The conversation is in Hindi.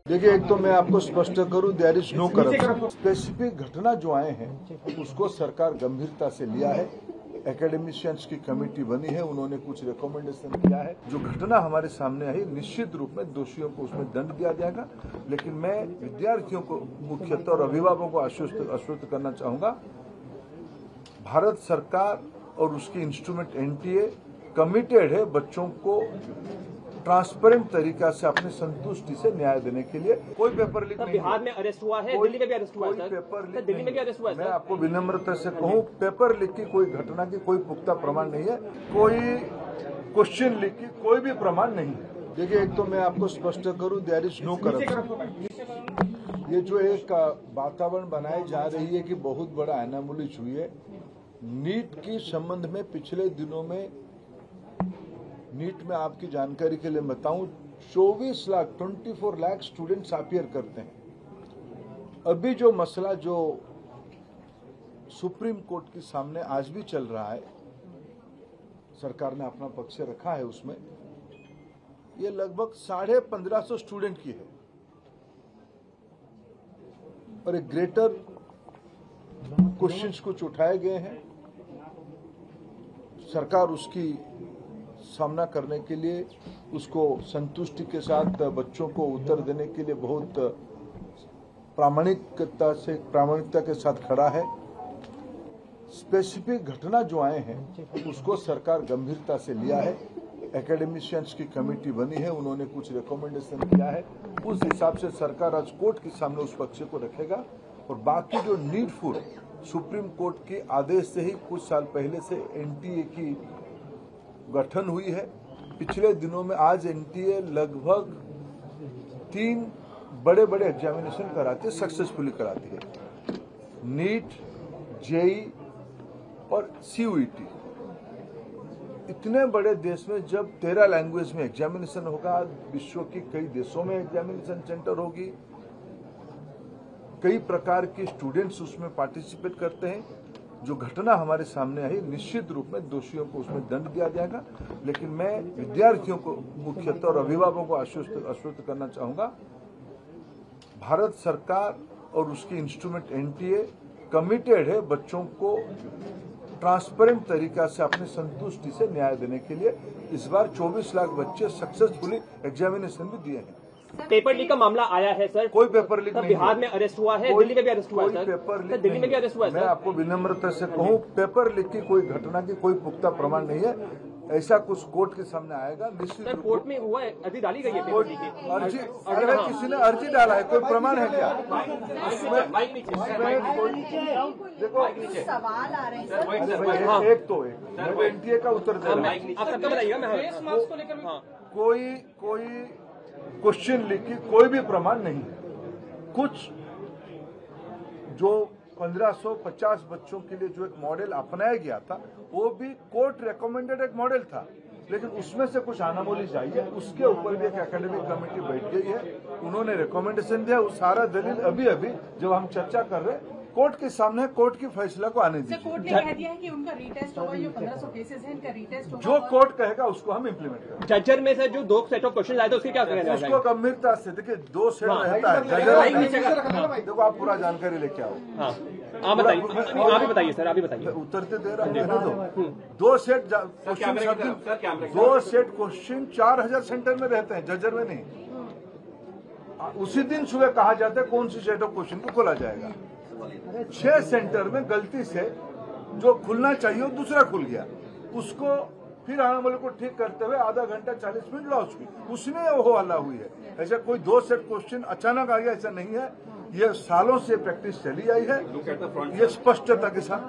देखिए, एक तो मैं आपको स्पष्ट करूं, there is no corruption. Specific घटना जो आए हैं उसको सरकार गंभीरता से लिया है। एकेडमिशियंस की कमेटी बनी है, उन्होंने कुछ रिकमेंडेशन किया है। जो घटना हमारे सामने आई, निश्चित रूप में दोषियों को उसमें दंड दिया जाएगा। लेकिन मैं विद्यार्थियों को मुख्यतः और अभिभावकों को आश्वस्त करना चाहूंगा, भारत सरकार और उसकी इंस्ट्रूमेंट एनटीए कमिटेड है बच्चों को ट्रांसपेरेंट तरीका से अपनी संतुष्टि से न्याय देने के लिए। कोई पेपर लीक नहीं। बिहार में अरेस्ट हुआ है, दिल्ली में भी अरेस्ट हुआ है सर। पेपर लीक दिल्ली में भी अरेस्ट हुआ है। मैं आपको विनम्रता से कहूं, पेपर लीक की कोई घटना की कोई पुख्ता प्रमाण नहीं है, कोई क्वेश्चन लीक की कोई भी प्रमाण नहीं है। देखिए, एक तो मैं आपको स्पष्ट करूं, देयर इज नो करप्शन। ये जो एक वातावरण बनाई जा रही है कि बहुत बड़ा एनामोली हुई है नीट के संबंध में, पिछले दिनों में नीट में आपकी जानकारी के लिए बताऊं 24 लाख स्टूडेंट्स अपीयर करते हैं। अभी जो मसला जो सुप्रीम कोर्ट के सामने आज भी चल रहा है, सरकार ने अपना पक्ष रखा है उसमें, ये लगभग 1550 स्टूडेंट की है और एक ग्रेटर क्वेश्चंस कुछ उठाए गए हैं। सरकार उसकी सामना करने के लिए, उसको संतुष्टि के साथ बच्चों को उत्तर देने के लिए बहुत प्रामाणिकता के साथ खड़ा है। स्पेसिफिक घटना जो आए हैं उसको सरकार गंभीरता से लिया है। एकेडमिशियंस की कमेटी बनी है, उन्होंने कुछ रिकमेंडेशन किया है। उस हिसाब से सरकार आज कोर्ट के सामने उस पक्ष को रखेगा और बाकी जो नीडफुल सुप्रीम कोर्ट के आदेश से ही कुछ साल पहले से एनटीए की गठन हुई है। पिछले दिनों में आज एनटीए लगभग 3 बड़े बड़े एग्जामिनेशन कराती है, सक्सेसफुली कराती है। नीट, जेई और सीयूईटी। इतने बड़े देश में जब 13 लैंग्वेज में एग्जामिनेशन होगा, विश्व के कई देशों में एग्जामिनेशन सेंटर होगी, कई प्रकार के स्टूडेंट्स उसमें पार्टिसिपेट करते हैं। जो घटना हमारे सामने आई, निश्चित रूप में दोषियों को उसमें दंड दिया जाएगा। लेकिन मैं विद्यार्थियों को मुख्यतः और अभिभावकों को आश्वस्त करना चाहूंगा, भारत सरकार और उसकी इंस्ट्रूमेंट एनटीए कमिटेड है बच्चों को ट्रांसपेरेंट तरीका से अपनी संतुष्टि से न्याय देने के लिए। इस बार 24 लाख बच्चे सक्सेसफुली एग्जामिनेशन भी दिए हैं। पेपर लीक का मामला आया है सर। कोई पेपर लीक नहीं। बिहार में अरेस्ट हुआ है, दिल्ली में भी अरेस्ट हुआ है सर। पेपर लीक दिल्ली में भी अरेस्ट हुआ है। मैं आपको विनम्रता से कहूं, पेपर लीक की कोई घटना की कोई पुख्ता प्रमाण नहीं है। ऐसा कुछ कोर्ट के सामने आएगा निश्चित। सर, कोर्ट में हुआ है, अर्जी डाली गई है पेपर लीक की। अर्जी अगर किसी ने अर्जी डाला है, कोई प्रमाण है क्या? देखो, सवाल आ रहे हैं। एक तो एनटीए का उत्तर दे रहा हूं। कोई क्वेश्चन लीक की कोई भी प्रमाण नहीं है। कुछ जो 1550 बच्चों के लिए जो एक मॉडल अपनाया गया था, वो भी कोर्ट रिकमेंडेड एक मॉडल था, लेकिन उसमें से कुछ अनामोलीज आई है। उसके ऊपर भी एक एकेडमिक कमेटी बैठ गई है, उन्होंने रिकमेंडेशन दिया। वो सारा दलील अभी जब हम चर्चा कर रहे हैं कोर्ट के सामने, कोर्ट की फैसला को आने दीजिए। कोर्ट ने कह दिया है कि उनका रीटेस्ट होगा, जो 1500 केसेस हैं इनका रीटेस्ट होगा। जो कोर्ट कहेगा उसको हम इम्प्लीमेंट करेंगे। जजर में से जो 2 सेट ऑफ क्वेश्चन आए थे उसकी क्या कहना है? उसको गंभीरता से देखिए, 2 सेट रहता है। देखो, आप पूरा जानकारी लेके आओ। आप बताइए सर, आप ही बताइए। उतरते दे रहा हूँ। 2 set question, 2 set question 4000 centre में रहते हैं, जजर में नहीं। उसी दिन सुबह कहा जाता है कौन सी सेट ऑफ क्वेश्चन को खोला जाएगा। 6 सेंटर में गलती से जो खुलना चाहिए वो दूसरा खुल गया, उसको फिर अनामोली को ठीक करते हुए आधा घंटा 40 मिनट लॉस हुई, उसमें वो हल्ला हुई है। ऐसा कोई 2 सेट क्वेश्चन अचानक आ गया, ऐसा नहीं है। ये सालों से प्रैक्टिस चली आई है, ये स्पष्टता के साथ।